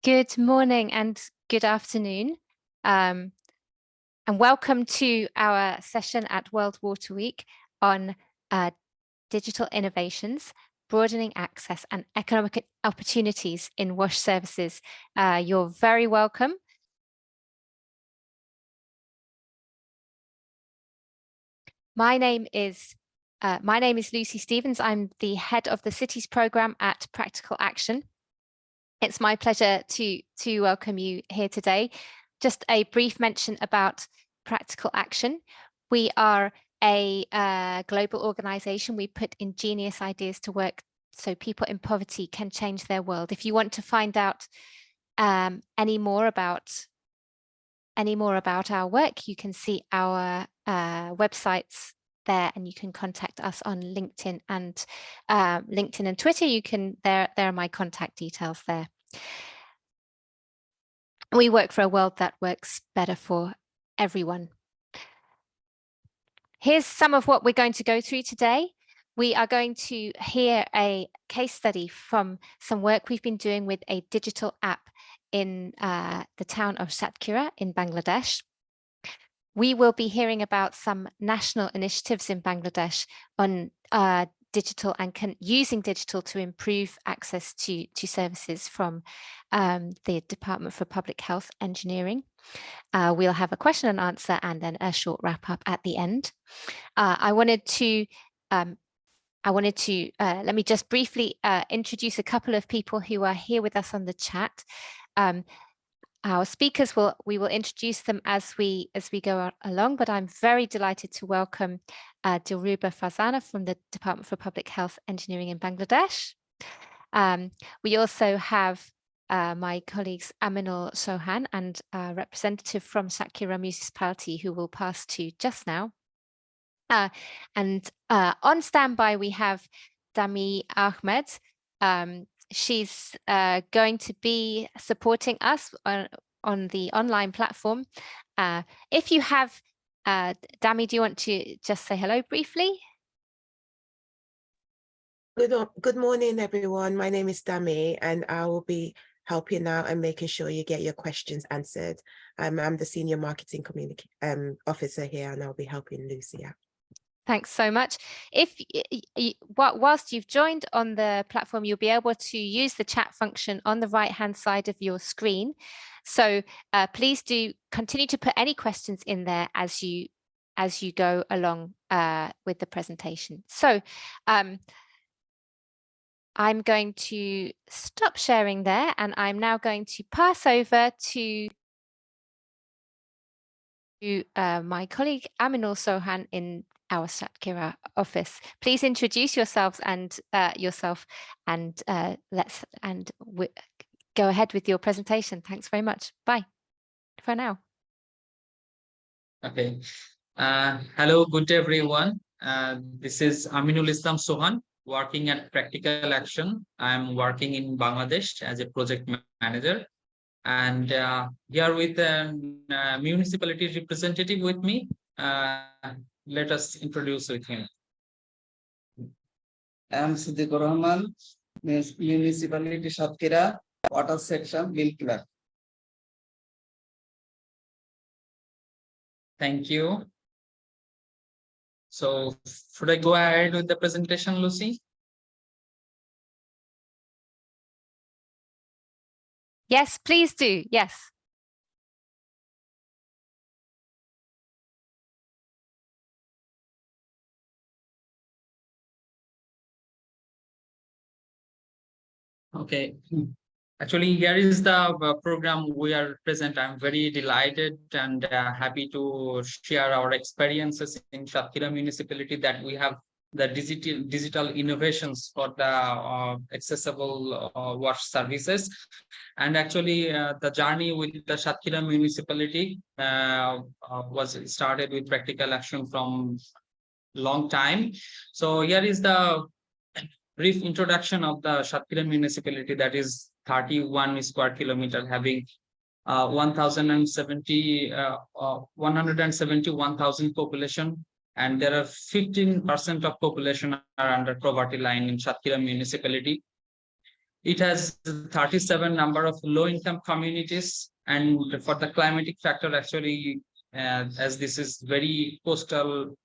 Good morning and good afternoon, and welcome to our session at World Water Week on digital innovations, broadening access and economic opportunities in WASH services. You're very welcome. My name is Lucy Stevens. I'm the head of the Cities program at Practical Action. It's my pleasure to welcome you here today. Just a brief mention about Practical Action. We are a global organization. We put ingenious ideas to work so people in poverty can change their world. If you want to find out any more about our work, you can see our websites there, and you can contact us on LinkedIn and Twitter. There are my contact details there. We work for a world that works better for everyone. Here's some of what we're going to go through today. We are going to hear a case study from some work we've been doing with a digital app in the town of Satkhira in Bangladesh. We will be hearing about some national initiatives in Bangladesh on digital and using digital to improve access to services from the Department for Public Health Engineering. We'll have a question and answer and then a short wrap up at the end. Let me just briefly introduce a couple of people who are here with us on the chat. Our speakers we will introduce them as we go along, but I'm very delighted to welcome Dilruba Farzana from the Department for Public Health Engineering in Bangladesh. We also have my colleagues Aminul Sohan and a representative from Satkhira Municipality who will pass to just now. And on standby we have Dami Ahmed. She's going to be supporting us on the online platform. If you have, Dami, do you want to just say hello briefly? Good morning, everyone. My name is Dami, and I will be helping out and making sure you get your questions answered. I'm the Senior Marketing Officer here, and I'll be helping Lucy out. Thanks so much. Whilst you've joined on the platform, you'll be able to use the chat function on the right-hand side of your screen. So please do continue to put any questions in there as you go along with the presentation. So I'm going to stop sharing there, and I'm now going to pass over to my colleague Aminul Sohan in our Satkhira office. Please introduce yourselves and go ahead with your presentation. Thanks very much. Bye for now. Okay. Hello, good day, everyone. This is Aminul Islam Sohan, working at Practical Action. I'm working in Bangladesh as a project manager, and here with a municipality representative with me. Let us introduce with him. I'm Satkhira Rahman, Municipality Satkhira, Water Section, Bill Clerk. Thank you. So, should I go ahead with the presentation, Lucy? Yes, please do. Yes. Okay. Actually, here is the program we are present. I'm very delighted and happy to share our experiences in Satkhira Municipality, that we have the digital innovations for the accessible wash services. And actually, the journey with the Satkhira Municipality was started with Practical Action from long time. So here is the brief introduction of the Satkhira Municipality, that is 31 square kilometer, having 171,000 population, and there are 15% of population are under poverty line in Satkhira Municipality. It has 37 number of low-income communities, and for the climatic factor, actually, as this is very coastal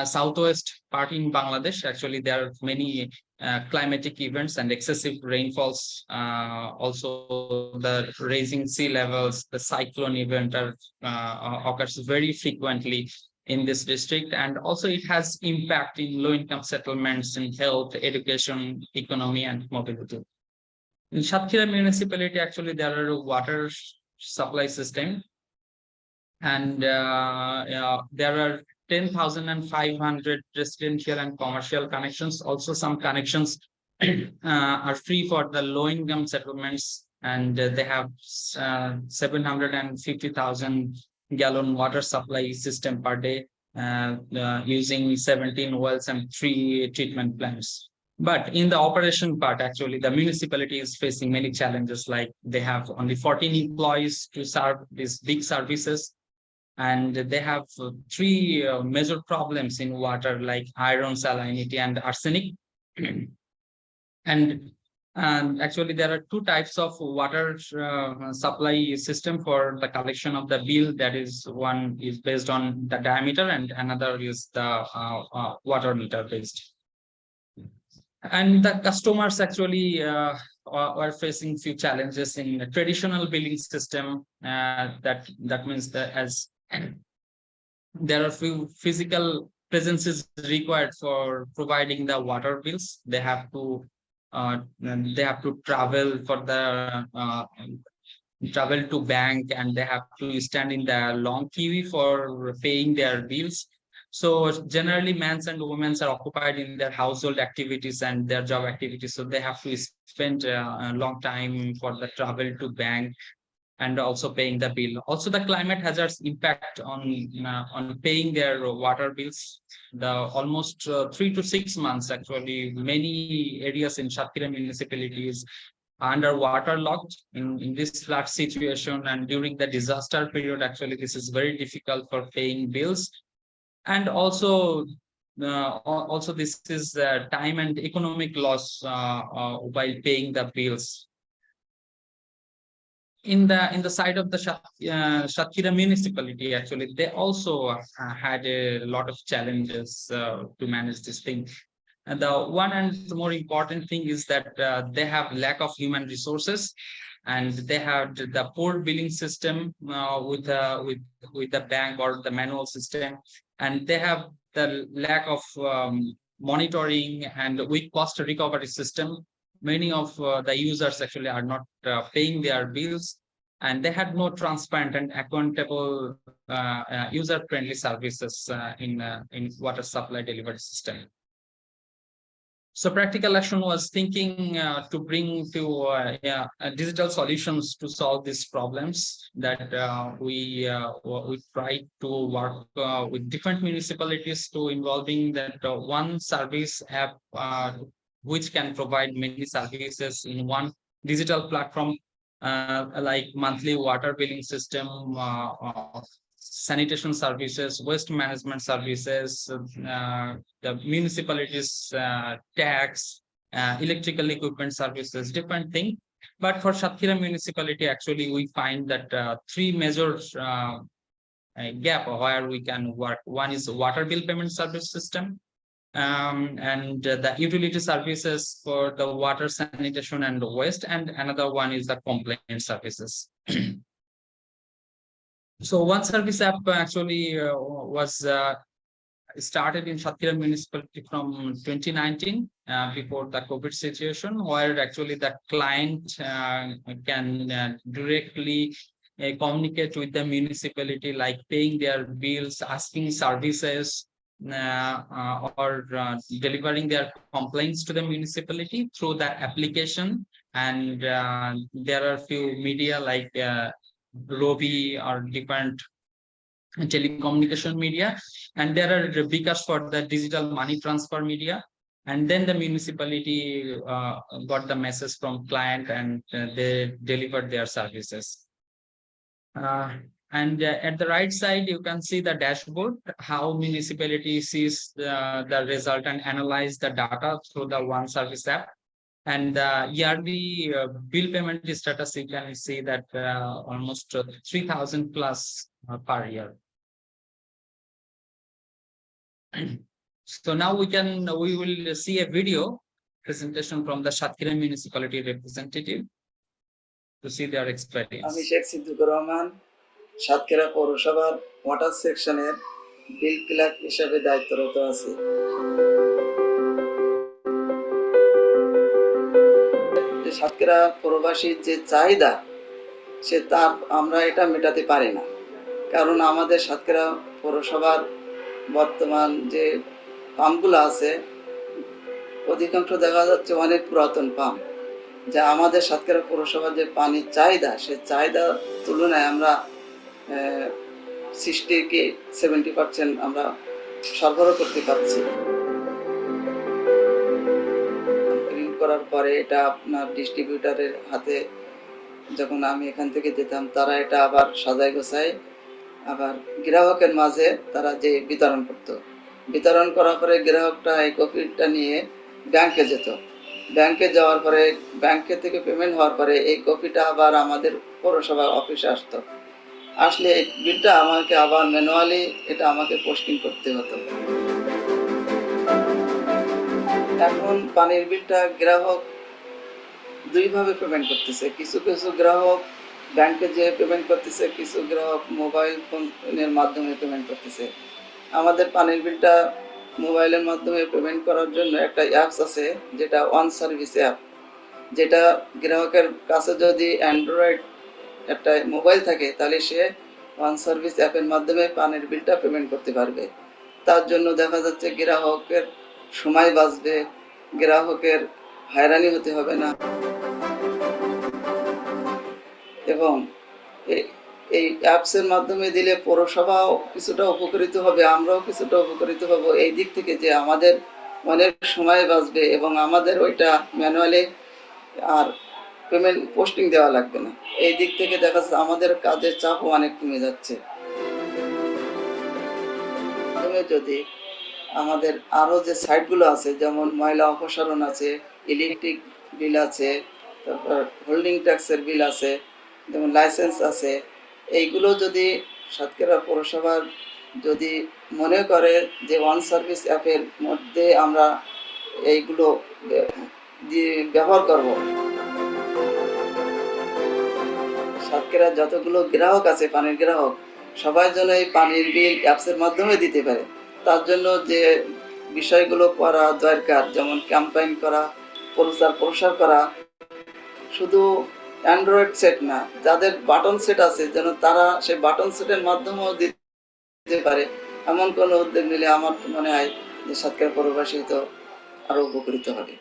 southwest part in Bangladesh, actually there are many climatic events and excessive rainfalls. Also, the raising sea levels, the cyclone event occurs very frequently in this district, and also it has impact in low-income settlements in health, education, economy, and mobility. In Satkhira municipality, actually, there are water supply system, and there are 10,500 residential and commercial connections. Also, some connections are free for the low-income settlements, and they have 750,000 gallon water supply system per day, using 17 wells and 3 treatment plants. But in the operation part, actually, the municipality is facing many challenges, like they have only 14 employees to serve these big services, and they have 3 major problems in water, like iron, salinity, and arsenic. And actually, there are 2 types of water supply system for the collection of the bill. That is, one is based on the diameter, and another is the water meter based. And the customers actually are facing few challenges in the traditional billing system. That means that as there are few physical presences required for providing the water bills. They have to travel for the travel to bank, and they have to stand in the long queue for paying their bills. So generally, men and women are occupied in their household activities and their job activities. So they have to spend a long time for the travel to bank and also paying the bill. Also, the climate hazards impact on paying their water bills. The almost 3 to 6 months, actually, many areas in Satkhira municipalities under waterlogged in this flood situation, and during the disaster period, actually, this is very difficult for paying bills. And also this is time and economic loss while paying the bills. In the side of the Satkhira municipality, actually, they also had a lot of challenges to manage this thing. And the one and the more important thing is that they have lack of human resources, and they have the poor billing system with the bank or the manual system, and they have the lack of monitoring and weak cost recovery system. Many of the users actually are not paying their bills, and they had no transparent and accountable user-friendly services in water supply delivery system. So practical action was thinking to bring to digital solutions to solve these problems. That we tried to work with different municipalities to involving that one service app which can provide many services in one digital platform, like monthly water billing system, sanitation services, waste management services, the municipalities tax, electrical equipment services, different thing. But for Satkhira municipality, actually, we find that 3 major gap where we can work. One is water bill payment service system, and the utility services for the water, sanitation, and waste, and another one is the complaint services. So one service app actually was started in Satkhira municipality from 2019, before the COVID situation, where actually the client can directly communicate with the municipality, like paying their bills, asking services, or delivering their complaints to the municipality through the application. And there are few media like Robi or different telecommunication media, and there are Bikash for the digital money transfer media. And then the municipality got the message from client, and they delivered their services. And at the right side, you can see the dashboard, how municipality sees the result and analyze the data through the OneService app. And the yearly bill payment status, you can see that almost 3,000 plus per year. So now we will see a video presentation from the Satkhira Municipality representative to see their experience. আমি শেখ সিদ্দিকুর রহমান সাতক্ষীরা পৌরসভার water সেকশনের বিল clerk হিসেবে দায়িত্বরত আছি। সাতক্ষীরা পৌরবাসীর যে চাহিদা আমরা এটা মেটাতে পারি না, কারণ আমাদের সাতক্ষীরা পৌরসভার বর্তমান যে পাম্পগুলো আছে অধিকাংশ দেখা যাচ্ছে অনেক পুরাতন পাম্প, যা আমাদের সাতক্ষীরা পৌরসভার যে পানির চাহিদা সে চাহিদার তুলনায় আমরা 60-70% আমরা সরবরাহ করতে পারছি। করার পরে এটা আপনার ডিস্ট্রিবিউটারের হাতে যখন আমি এখান থেকে দিতাম, তারা এটা আবার সাজাই গোছায় আবার গ্রাহকের মাঝে তারা যে বিতরণ করত। বিতরণ করার পরে গ্রাহকটা এই কপিটা নিয়ে ব্যাংকে যেত। ব্যাংকে যাওয়ার পরে ব্যাংকে থেকে পেমেন্ট হওয়ার পরে এই কপিটা আবার আমাদের পৌরসভা অফিসে আসতো। আসলে এই বিলটা আমাকে আবার ম্যানুয়ালি এটা আমাকে পোস্টিং করতে হতো। এখন পানির বিলটা গ্রাহক দুইভাবে পেমেন্ট করতেছে। কিছু কিছু গ্রাহক ব্যাংকে যে পেমেন্ট করতেছে, কিছু গ্রাহক মোবাইল ফোনের মাধ্যমে পেমেন্ট করতেছে। আমাদের পানির বিলটা মোবাইলের মাধ্যমে পেমেন্ট করার জন্য একটা অ্যাপস আছে, যেটা ওয়ান সার্ভিস অ্যাপ, যেটা গ্রাহকের কাছে যদি অ্যান্ড্রয়েড একটা মোবাইল থাকে তাহলে সে ওয়ান সার্ভিস অ্যাপের মাধ্যমে পানির বিলটা পেমেন্ট করতে পারবে। তার জন্য দেখা যাচ্ছে গ্রাহকের সময় বাঁচবে, গ্রাহকের হয়রানি হতে হবে না, এবং এই অ্যাপসের মাধ্যমে দিলে পৌরসভাও কিছুটা উপকৃত হবে, আমরাও কিছুটা উপকৃত হব এই দিক থেকে, যে আমাদের অনেক সময় বাঁচবে এবং আমাদের ওইটা ম্যানুয়ালি আর পেমেন্ট পোস্টিং দেওয়া লাগবে না। এই দিক থেকে দেখা যাচ্ছে আমাদের কাজের চাপও অনেক কমে যাচ্ছে। যদি আমাদের আরও যে সাইটগুলো আছে, যেমন ময়লা অপসারণ আছে, ইলেকট্রিক বিল আছে, তারপর হোল্ডিং ট্যাক্সের বিল আছে, যেমন লাইসেন্স আছে, এইগুলো যদি সাতক্ষীরা পৌরসভার যদি মনে করে যে ওয়ান সার্ভিস অ্যাপের মধ্যে আমরা এইগুলো ব্যবহার করব, সাতক্ষীরা যতগুলো গ্রাহক আছে পানির গ্রাহক, সবাই যেন এই পানির বিল অ্যাপসের মাধ্যমে দিতে পারে। তার জন্য যে বিষয়গুলো করা দরকার, যেমন ক্যাম্পেইন করা, প্রচার করা, শুধু অ্যান্ড্রয়েড সেট না, যাদের বাটন সেট আছে যেন তারা সেই বাটন সেটের মাধ্যমেও দিতে পারে। এমন কোনো উদ্যোগ নিলে আমার মনে হয় যে সাতক্ষীরা পৌরবাসী তো আরো উপকৃত হবে।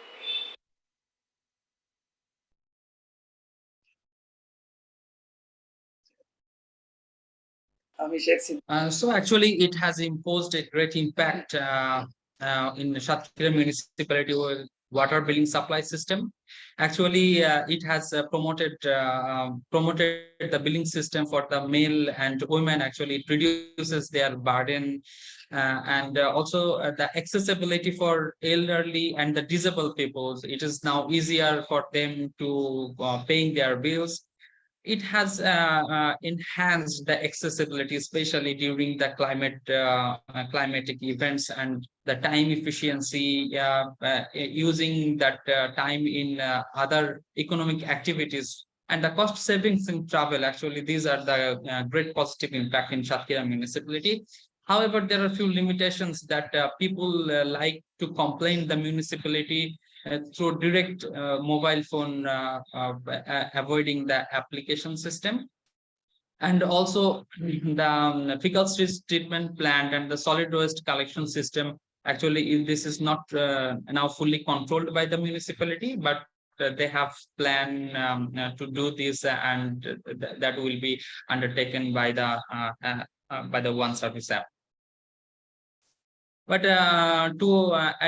So actually, it has imposed a great impact in the Satkhira Municipality water billing supply system. Actually, it has promoted the billing system for the male and women. Actually, it reduces their burden, and also the accessibility for elderly and the disabled people. It is now easier for them to paying their bills. It has enhanced the accessibility, especially during the climatic events, and the time efficiency, using that time in other economic activities, and the cost savings in travel. Actually, these are the great positive impact in Satkhira Municipality. However, there are few limitations that people like to complain the municipality through direct mobile phone, avoiding the application system, and also the fecal treatment plant and the solid waste collection system. Actually, this is not now fully controlled by the municipality, but they have plan to do this, and that will be undertaken by the One Service App. But to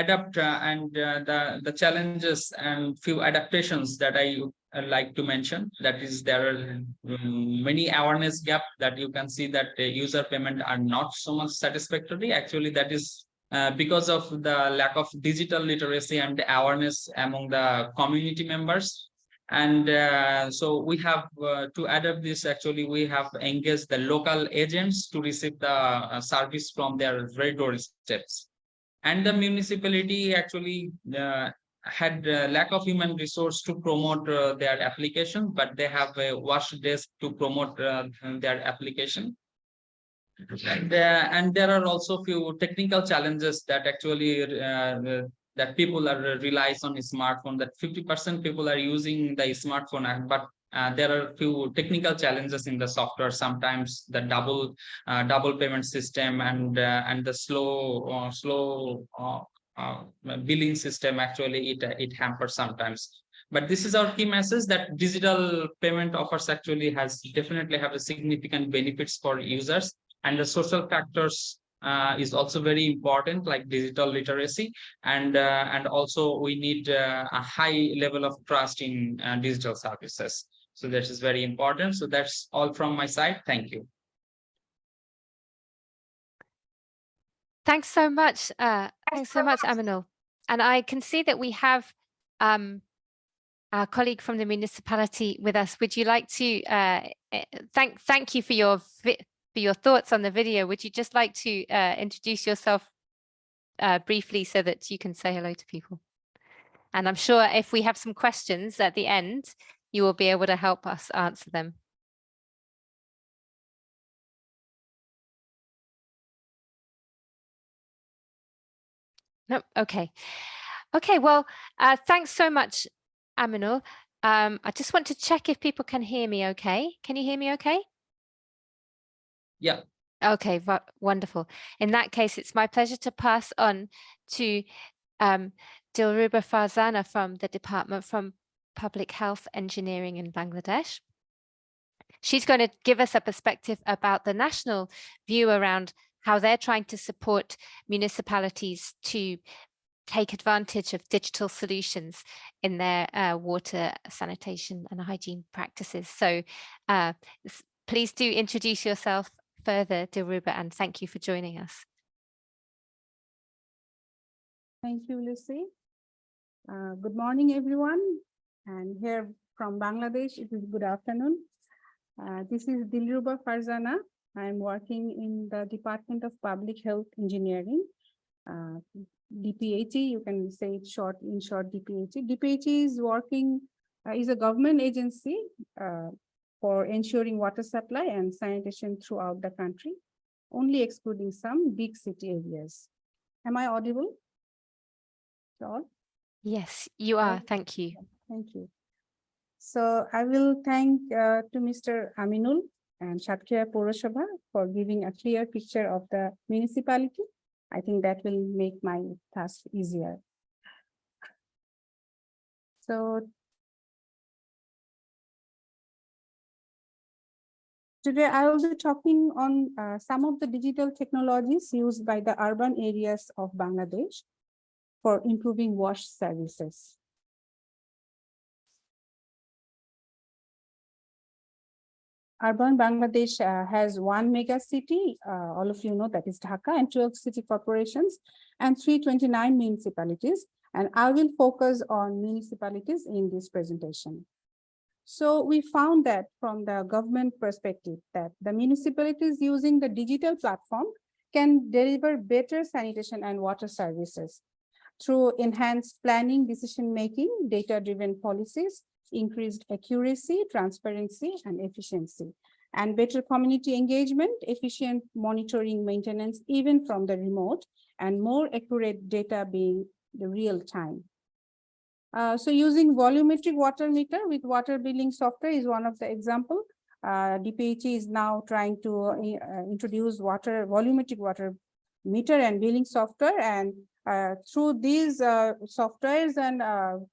adapt and the challenges and few adaptations that I like to mention, that is, there are many awareness gap that you can see that user payment are not so much satisfactory. Actually, that is because of the lack of digital literacy and awareness among the community members. And so we have to adapt this. Actually, we have engaged the local agents to receive the service from their very doorsteps. And the municipality actually had lack of human resource to promote their application, but they have a wash desk to promote their application. And there are also few technical challenges that actually that people are relies on smartphone. That 50% people are using the smartphone, but there are few technical challenges in the software. Sometimes the double payment system and the slow billing system, actually it hampers sometimes. But this is our key message, that digital payment offers actually has definitely have a significant benefits for users. And the social factors is also very important, like digital literacy, and also we need a high level of trust in digital services. So that is very important. So that's all from my side. Thank you. Thanks so much. Thanks so much, Aminul. And I can see that we have our colleague from the municipality with us. Would you like to thank you for your thoughts on the video? Would you just like to introduce yourself briefly so that you can say hello to people? And I'm sure if we have some questions at the end, you will be able to help us answer them. No, okay. Okay, well, thanks so much, Aminul. I just want to check if people can hear me okay. Can you hear me okay? Yeah. Okay, wonderful. In that case, it's my pleasure to pass on to Dilruba Farzana from the Department from Public Health Engineering in Bangladesh. She's going to give us a perspective about the national view around how they're trying to support municipalities to take advantage of digital solutions in their water, sanitation and hygiene practices. So please do introduce yourself further, Dilruba, and thank you for joining us. Thank you, Lucy. Good morning, everyone. And here from Bangladesh, it is good afternoon. This is Dilruba Farzana. I'm working in the Department of Public Health Engineering, DPHE. You can say it in short, DPHE. DPHE is working, is a government agency for ensuring water supply and sanitation throughout the country, only excluding some big city areas. Am I audible? Yes, you are. Thank you. Thank you. So I will thank to Mr. Aminul and Satkhira Purashobha for giving a clear picture of the municipality. I think that will make my task easier. So today I will be talking on some of the digital technologies used by the urban areas of Bangladesh for improving wash services. Urban Bangladesh has one mega city, all of you know, that is Dhaka, and 12 city corporations and 329 municipalities. And I will focus on municipalities in this presentation. So we found that from the government perspective that the municipalities using the digital platform can deliver better sanitation and water services through enhanced planning, decision-making, data-driven policies, increased accuracy, transparency, and efficiency, and better community engagement, efficient monitoring maintenance, even from the remote, and more accurate data being the real time. So using volumetric water meter with water billing software is one of the example. DPHE is now trying to introduce volumetric water meter and billing software, and through these softwares and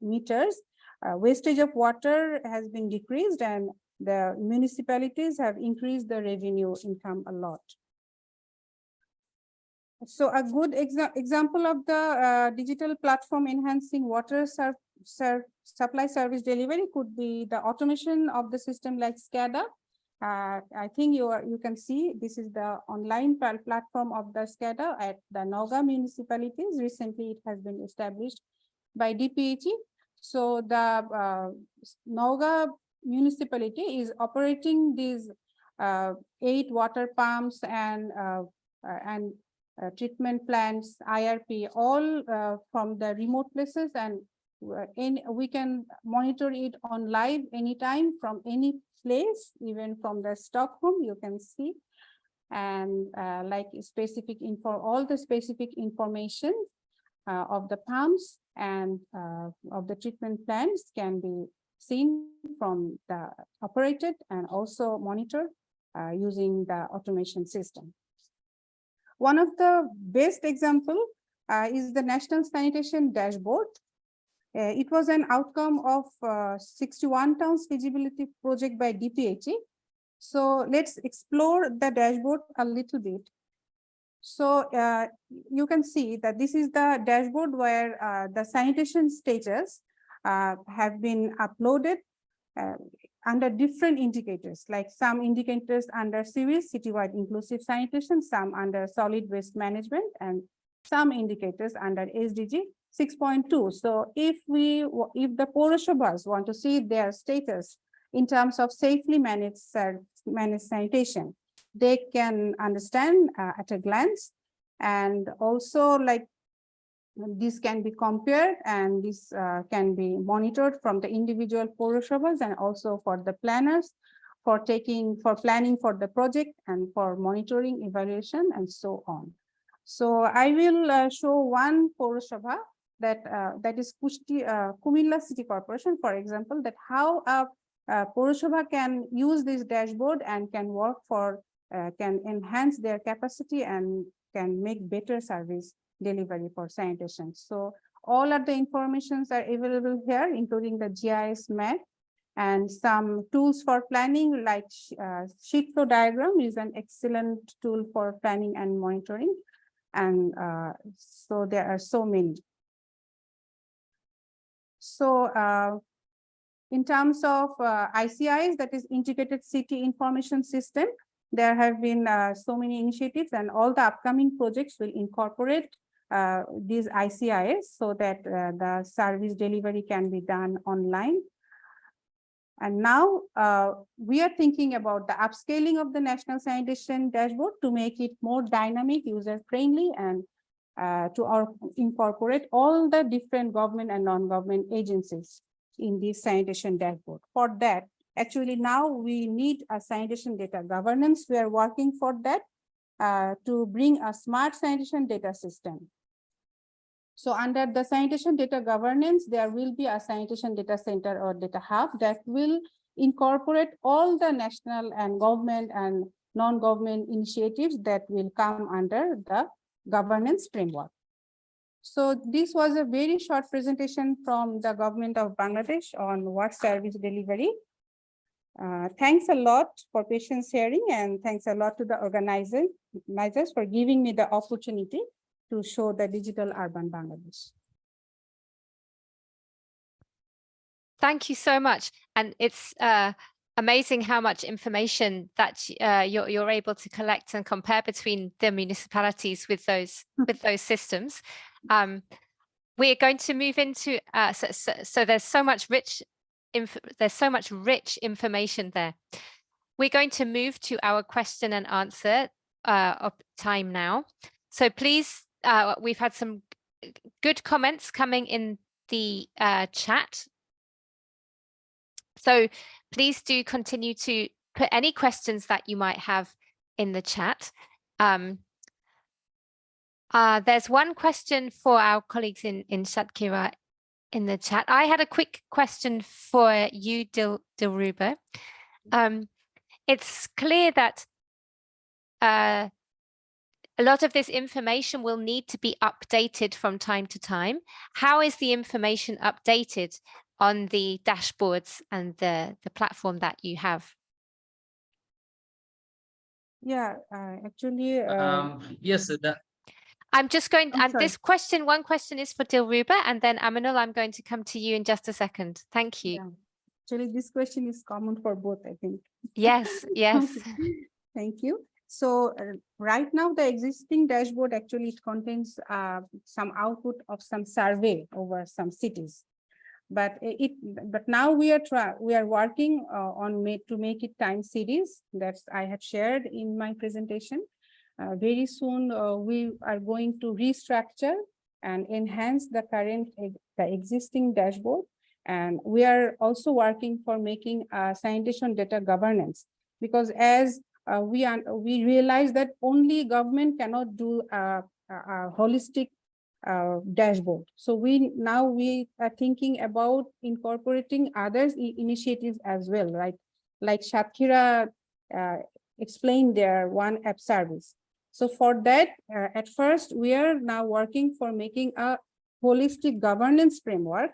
meters, wastage of water has been decreased and the municipalities have increased the revenue income a lot. So a good example of the digital platform enhancing water supply service delivery could be the automation of the system like SCADA I think you can see this is the online platform of the SCADA at the Naga municipalities. Recently, it has been established by DPHE. So the Naga municipality is operating these 8 water pumps and treatment plants, IRP, all from the remote places, and we can monitor it on live anytime from any place, even from the Stockholm, you can see. And like specific info, all the specific information of the pumps and of the treatment plants can be seen from the operated and also monitored using the automation system. One of the best example is the National Sanitation Dashboard. It was an outcome of 61 towns feasibility project by DPHE. So let's explore the dashboard a little bit. So you can see that this is the dashboard where the sanitation status have been uploaded under different indicators, like some indicators under sewage, citywide inclusive sanitation, some under solid waste management, and some indicators under SDG 6.2. So if the Poroshobhas want to see their status in terms of safely managed sanitation, they can understand at a glance. And also, like, this can be compared, and this can be monitored from the individual Poroshobhas and also for the planners for planning for the project and for monitoring, evaluation, and so on. So I will show one Poroshobha that is Kumilla City Corporation, for example, that how a Poroshobha can use this dashboard and can work for, can enhance their capacity and can make better service delivery for sanitation. So all of the informations are available here, including the GIS map and some tools for planning, like sheet flow diagram is an excellent tool for planning and monitoring. And so there are so many. So in terms of ICIs, that is Integrated City Information System, there have been so many initiatives, and all the upcoming projects will incorporate these ICIs so that the service delivery can be done online. And now we are thinking about the upscaling of the National Sanitation Dashboard to make it more dynamic, user-friendly, and to incorporate all the different government and non-government agencies in this sanitation dashboard. For that, actually now we need a sanitation data governance. We are working for that to bring a smart sanitation data system. So under the sanitation data governance, there will be a sanitation data center or data hub that will incorporate all the national and government and non-government initiatives that will come under the governance framework. So this was a very short presentation from the government of Bangladesh on water service delivery. Thanks a lot for patience hearing, and thanks a lot to the organizers for giving me the opportunity to show the digital urban Bangladesh. Thank you so much. And it's amazing how much information that you're able to collect and compare between the municipalities with those systems. We're going to move into so there's so much rich information there. We're going to move to our question and answer of time now. So please, we've had some good comments coming in the chat. So please do continue to put any questions that you might have in the chat. There's one question for our colleagues in Satkhira in the chat. I had a quick question for you, Dilruba. It's clear that a lot of this information will need to be updated from time to time. How is the information updated on the dashboards and the platform that you have? Yeah, actually, yes, I'm just going, and sorry. this question, one question is for Dilruba, and then Aminul, I'm going to come to you in just a second. Thank you. Yeah. Actually, this question is common for both, I think. Yes, yes. Thank you. So right now, the existing dashboard actually it contains some output of some survey over some cities. But now we are working to make it time series. That's I have shared in my presentation. Very soon we are going to restructure and enhance the existing dashboard, and we are also working for making sanitation data governance, because as we realize that only government cannot do a holistic dashboard. So we are thinking about incorporating others initiatives as well, right? Like Satkhira explained their one app service. So for that, at first, we are now working for making a holistic governance framework.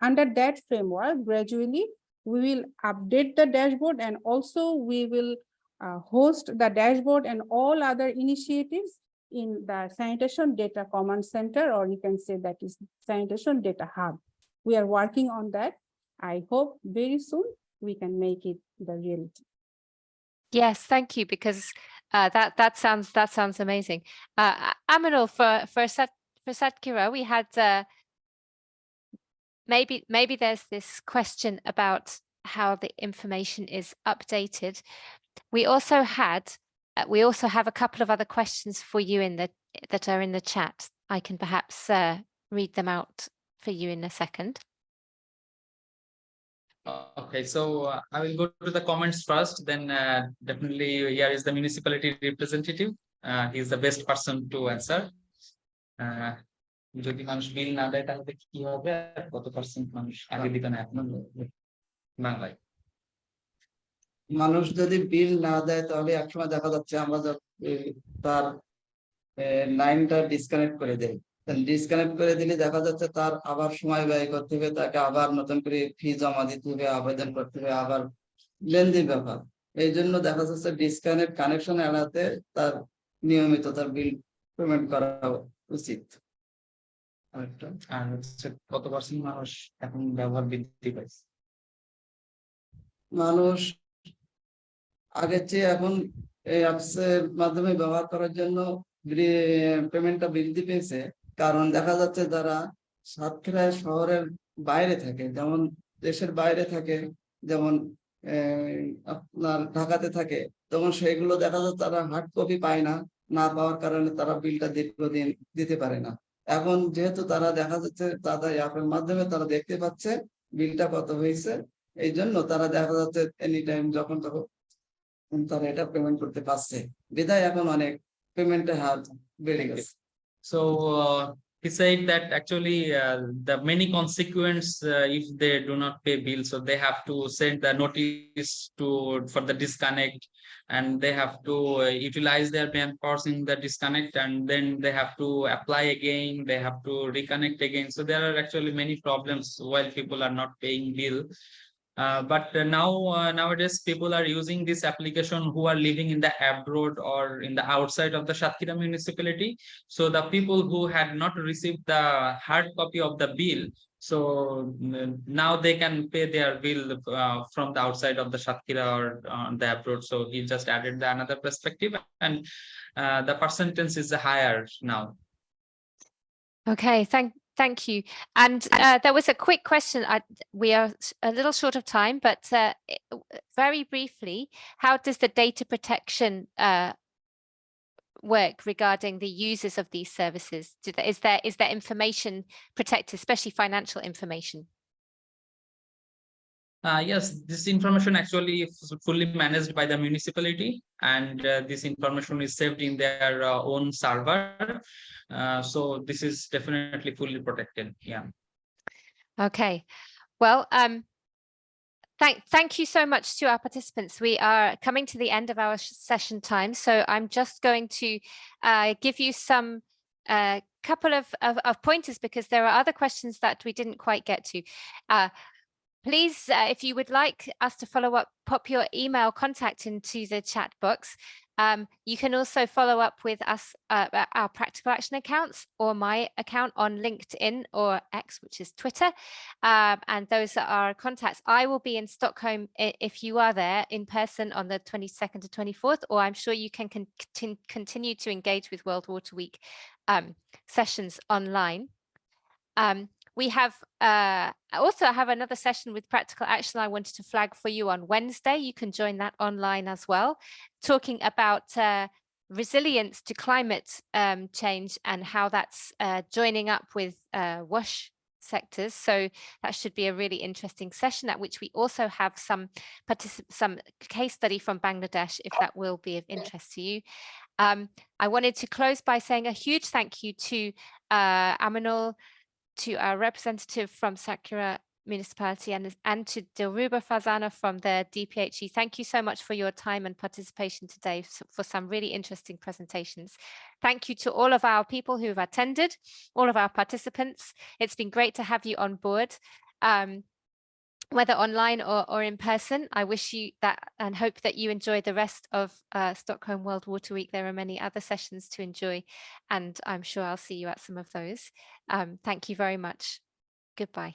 Under that framework, gradually, we will update the dashboard, and also we will host the dashboard and all other initiatives in the Sanitation Data Command Center, or you can say that is Sanitation Data Hub. We are working on that. I hope very soon we can make it the reality. Yes, thank you, because that sounds amazing. Aminul, for Satkhira, we had maybe there's this question about how the information is updated. We also have a couple of other questions for you that are in the chat. I can perhaps read them out for you in a second. Okay, so I will go to the comments first. Then definitely here is the municipality representative. He is the best person to answer. যদি মানুষ বিল না দেয় তাহলে কি হবে, কত percent মানুষ আগে দিত না এখন বাংলায়? মানুষ যদি বিল না দেয় তাহলে একসময় দেখা যাচ্ছে আমরা তার লাইনটা ডিসকানেক্ট করে দেয়। ডিসকানেক্ট করে দিলে দেখা যাচ্ছে তার আবার সময় ব্যয় করতে হবে, তাকে আবার নতুন করে ফি জমা দিতে হবে, আবেদন করতে হবে, আবার লেনদেন ব্যাপার। এই জন্য দেখা যাচ্ছে ডিসকানেক্ট কানেকশন এড়াতে তার নিয়মিত তার বিল পেমেন্ট করা উচিত। আর হচ্ছে কত পার্সেন্ট মানুষ এখন ব্যবহার বৃদ্ধি পাইছে? মানুষ আগের চেয়ে এখন এই অ্যাপসের মাধ্যমে ব্যবহার করার জন্য পেমেন্টটা বৃদ্ধি পেয়েছে, কারণ দেখা যাচ্ছে যারা সাতক্ষীরা শহরের বাইরে থাকে, যেমন দেশের বাইরে থাকে, যেমন আপনার ঢাকাতে থাকে, তখন সেগুলো দেখা যাচ্ছে তারা হার্ড কপি পায় না, না পাওয়ার কারণে তারা বিলটা দীর্ঘদিন দিতে পারে না। এখন যেহেতু তারা দেখা যাচ্ছে তাদের অ্যাপের মাধ্যমে তারা দেখতে পাচ্ছে বিলটা কত হয়েছে, এই জন্য তারা দেখা যাচ্ছে এনি টাইম যখন তখন তারা এটা পেমেন্ট করতে পারছে, বিধায় এখন অনেক পেমেন্টের হার বেড়ে গেছে। So he said that actually the many consequence if they do not pay bills, so they have to send the notice for the disconnect, and they have to utilize their manpowers in the disconnect, and then they have to apply again, they have to reconnect again. So there are actually many problems while people are not paying bill. But nowadays people are using this application who are living in the abroad or in the outside of the Satkhira municipality. So the people who had not received the hard copy of the bill, so now they can pay their bill from the outside of the Satkhira or the abroad. So he just added another perspective, and the percentage is higher now. Okay, thank you. And there was a quick question. We are a little short of time, but very briefly, how does the data protection work regarding the users of these services? Is there information protected, especially financial information? Yes, this information actually is fully managed by the municipality, and this information is saved in their own server. So this is definitely fully protected. Yeah. Okay. Well, thank you so much to our participants. We are coming to the end of our session time, so I'm just going to give you some couple of pointers, because there are other questions that we didn't quite get to. Please, if you would like us to follow up, pop your email contact into the chat box. You can also follow up with us, our Practical Action accounts, or my account on LinkedIn or X, which is Twitter. And those are our contacts. I will be in Stockholm if you are there in person on the 22nd to 24th, or I'm sure you can continue to engage with World Water Week sessions online. We have also have another session with Practical Action I wanted to flag for you on Wednesday. You can join that online as well, talking about resilience to climate change and how that's joining up with WASH sectors. So that should be a really interesting session, at which we also have some case study from Bangladesh, if that will be of interest to you. I wanted to close by saying a huge thank you to Aminul, to our representative from Satkhira Municipality, and to Dilruba Fazana from the DPHE. Thank you so much for your time and participation today, for some really interesting presentations. Thank you to all of our people who have attended, all of our participants. It's been great to have you on board, whether online or in person. I wish you that and hope that you enjoy the rest of Stockholm World Water Week. There are many other sessions to enjoy, and I'm sure I'll see you at some of those. Thank you very much. Goodbye.